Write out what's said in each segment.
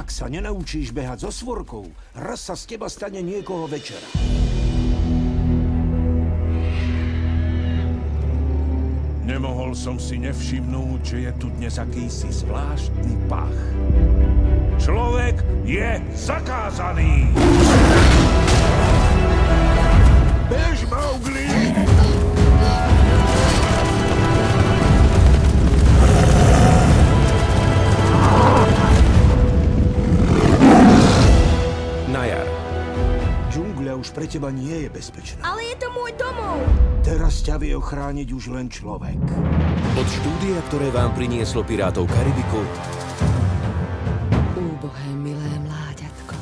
Ak sa nenaučíš behať so svorkou, raz sa z teba stane niekoho večera. Nemohol som si nevšimnúť, že je tu dnes akýsi zvláštny pach. Človek je zakázaný! Bež, Mowgli! Na jar. Džungľa už pre teba nie je bezpečná. Ale je to môj domov! Teraz ťa vie ochrániť už len človek. Od štúdia, ktoré vám prinieslo Pirátov Karibiku. Úbohé, milé mláďatko.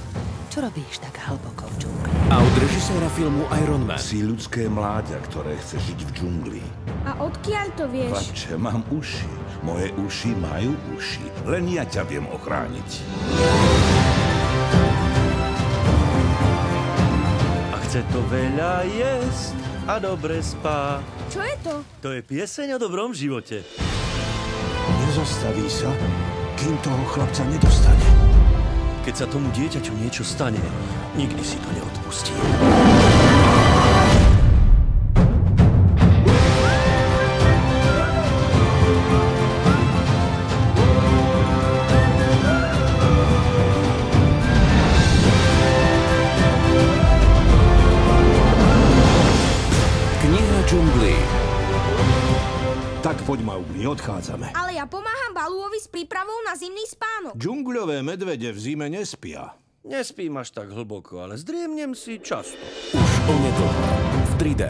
Čo robíš tak hlboko v džungli? A od režiséra filmu Iron Man. Si ľudské mláďa, ktoré chce žiť v džungli. A odkiaľ to vieš? Chlapče, mám uši. Moje uši majú uši. Len ja ťa viem ochrániť. A chce to veľa jesť a dobre spá. Čo je to? To je pieseň o dobrom živote. Nezastaví sa, kým toho chlapca nedostane. Keď sa tomu dieťaťu niečo stane, nikdy si to neodpustí. Kniha džungli. Tak poď, Mowgli, odchádzame. Ale ja pomáham Balúovi s prípravou na zimný spánok. Džungľové medvede v zime nespia. Nespím až tak hlboko, ale zdriemnem si často. Už onedlho v 3D.